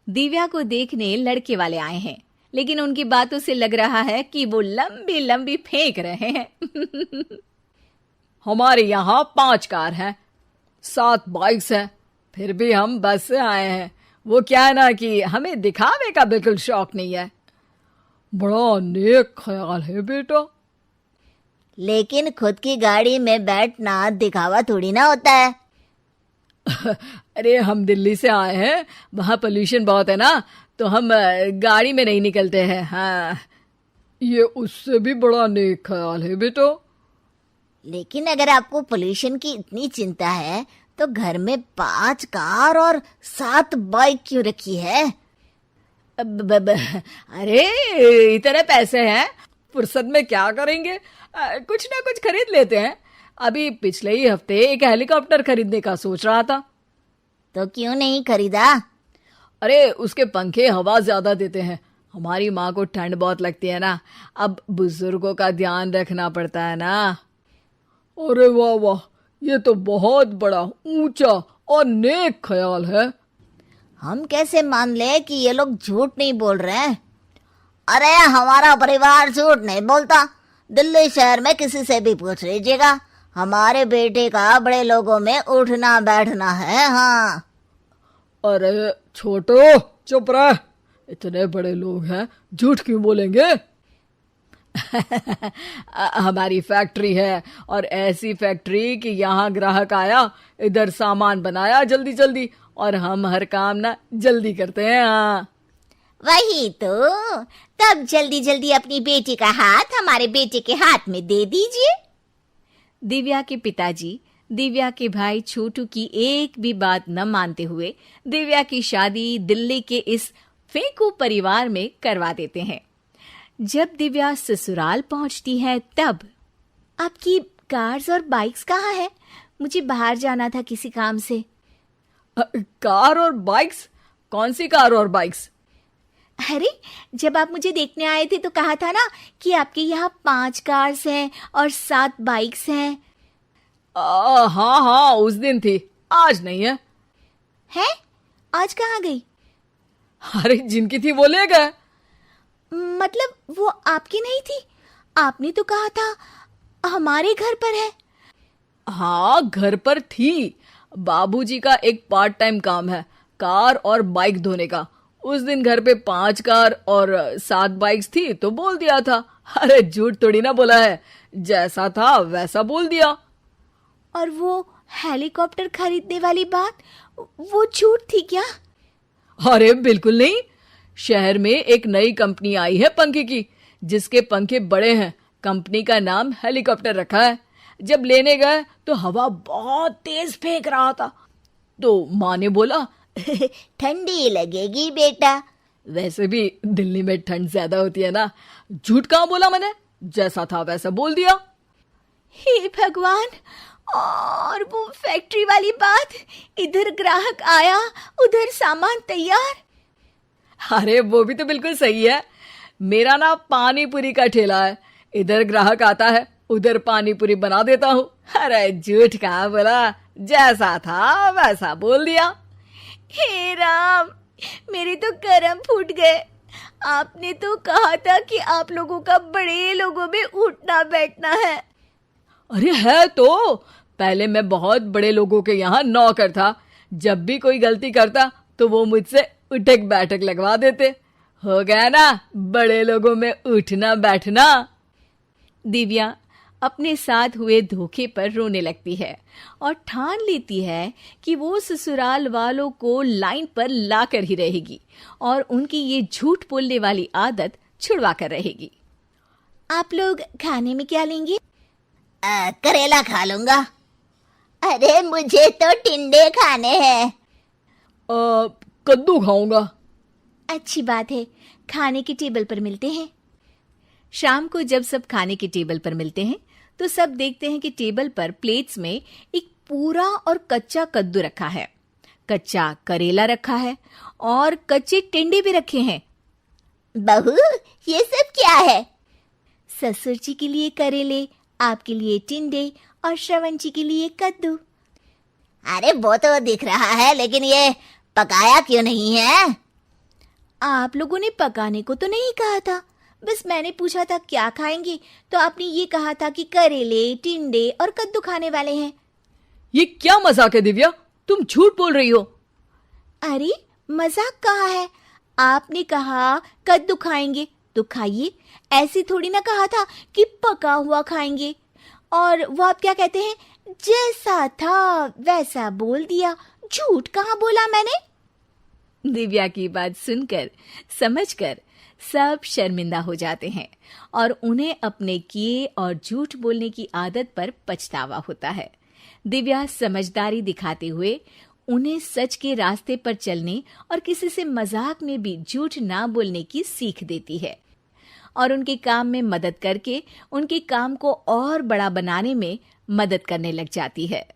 दिव्या को देखने लड़के वाले आए हैं, लेकिन उनकी बातों से लग रहा है कि वो लंबी लंबी फेंक रहे हैं। हमारे यहाँ 5 कार हैं, 7 बाइक्स हैं, फिर भी हम बस से आए हैं। वो क्या है ना कि हमें दिखावे का बिल्कुल शौक नहीं है। बड़ा नेक ख्याल है बेटा। लेकिन खुद की गाड़ी में बैठना दिखावा थोड़ी ना होता है। अरे हम दिल्ली से आए हैं, वहाँ पोल्यूशन बहुत है ना, तो हम गाड़ी में नहीं निकलते हैं। हाँ, ये उससे भी बड़ा नेक ख्याल है बेटा। लेकिन अगर आपको पोल्यूशन की इतनी चिंता है तो घर में 5 कार और 7 बाइक क्यों रखी है? अरे इतने पैसे हैं, फुर्सत में क्या करेंगे, कुछ ना कुछ खरीद लेते हैं। अभी पिछले ही हफ्ते एक हेलीकॉप्टर खरीदने का सोच रहा था। तो क्यों नहीं खरीदा? अरे उसके पंखे हवा ज्यादा देते हैं, हमारी माँ को ठंड बहुत लगती है ना, अब बुजुर्गों का ध्यान रखना पड़ता है ना। अरे वाह वाह, ये तो बहुत बड़ा ऊंचा और नेक ख्याल है। हम कैसे मान ले कि ये लोग झूठ नहीं बोल रहे हैं? अरे हमारा परिवार झूठ नहीं बोलता। दिल्ली शहर में किसी से भी पूछ लीजिएगा, हमारे बेटे का बड़े लोगों में उठना बैठना है। हाँ। अरे छोटो चुप रह, इतने बड़े लोग हैं, झूठ क्यों बोलेंगे? हमारी फैक्ट्री है, और ऐसी फैक्ट्री कि यहाँ ग्राहक आया, इधर सामान बनाया जल्दी जल्दी, और हम हर काम ना जल्दी करते हैं। हाँ वही तो, तब जल्दी जल्दी अपनी बेटी का हाथ हमारे बेटे के हाथ में दे दीजिए। दिव्या के पिताजी दिव्या के भाई छोटू की एक भी बात न मानते हुए दिव्या की शादी दिल्ली के इस फेंकू परिवार में करवा देते हैं। जब दिव्या ससुराल पहुंचती है तब, आपकी कार्स और बाइक्स कहाँ है? मुझे बाहर जाना था किसी काम से। कार और बाइक्स? कौन सी कार और बाइक्स? अरे जब आप मुझे देखने आए थे तो कहा था ना कि आपके यहाँ 5 कार्स हैं और 7 बाइक्स हैं। हाँ हाँ, उस दिन थी, आज नहीं है। है? आज कहाँ गई? अरे जिनकी थी वो ले गए। मतलब वो आपकी नहीं थी? आपने तो कहा था हमारे घर पर है। हाँ घर पर थी, बाबूजी का एक पार्ट टाइम काम है, कार और बाइक धोने का। उस दिन घर पे 5 कार और 7 बाइक्स थी तो बोल दिया था। अरे झूठ थोड़ी ना बोला है, जैसा था वैसा बोल दिया। और वो हेलीकॉप्टर खरीदने वाली बात, वो झूठ थी क्या? अरे बिल्कुल नहीं, शहर में एक नई कंपनी आई है पंखे की, जिसके पंखे बड़े हैं, कंपनी का नाम हेलीकॉप्टर रखा है। जब लेने गए तो हवा बहुत तेज फेंक रहा था, तो माँ ने बोला ठंडी लगेगी बेटा। वैसे भी दिल्ली में ठंड ज्यादा होती है ना। झूठ कहाँ बोला मैंने, जैसा था वैसा बोल दिया। हे भगवान, और वो फैक्ट्री वाली बात, इधर ग्राहक आया उधर सामान तैयार। अरे वो भी तो बिल्कुल सही है, मेरा ना पानी पूरी का ठेला है, इधर ग्राहक आता है उधर पानी पूरी बना देता हूँ। अरे झूठ कहाँ बोला, जैसा था वैसा बोल दिया। हे राम, मेरे तो कर्म फूट गए। आपने तो कहा था कि आप लोगों का बड़े लोगों में उठना बैठना है। अरे है तो, पहले मैं बहुत बड़े लोगों के यहाँ नौकर था, जब भी कोई गलती करता तो वो मुझसे उठक बैठक लगवा देते। हो गया ना बड़े लोगों में उठना बैठना। दिव्या अपने साथ हुए धोखे पर रोने लगती है और ठान लेती है कि वो ससुराल वालों को लाइन पर लाकर ही रहेगी और उनकी ये झूठ बोलने वाली आदत छुड़वा कर रहेगी। आप लोग खाने में क्या लेंगे? करेला खा लूंगा। अरे मुझे तो टिंडे खाने हैं। कद्दू खाऊंगा। अच्छी बात है, खाने के टेबल पर मिलते हैं। शाम को जब सब खाने के टेबल पर मिलते हैं तो सब देखते हैं कि टेबल पर प्लेट्स में एक पूरा और कच्चा कद्दू रखा है, कच्चा करेला रखा है और कच्चे टिंडे भी रखे हैं। बहू, ये सब क्या है? ससुर जी के लिए करेले, आपके लिए टिंडे और श्रवण जी के लिए कद्दू। अरे वो तो दिख रहा है, लेकिन ये पकाया क्यों नहीं है? आप लोगों ने पकाने को तो नहीं कहा था, बस मैंने पूछा था क्या खाएंगे, तो आपने ये कहा था कि करेले, टिंडे और कद्दू खाने वाले हैं। ये क्या मजाक है दिव्या, तुम झूठ बोल रही हो। अरे मजाक कहाँ है, आपने कहा कद्दू खाएंगे तो खाइए, ऐसी थोड़ी ना कहा था कि पका हुआ खाएंगे। और वो आप क्या कहते हैं, जैसा था वैसा बोल दिया, झूठ कहाँ बोला मैंने। दिव्या की बात सुनकर, समझकर सब शर्मिंदा हो जाते हैं और उन्हें अपने किए और झूठ बोलने की आदत पर पछतावा होता है। दिव्या समझदारी दिखाते हुए उन्हें सच के रास्ते पर चलने और किसी से मजाक में भी झूठ ना बोलने की सीख देती है और उनके काम में मदद करके उनके काम को और बड़ा बनाने में मदद करने लग जाती है।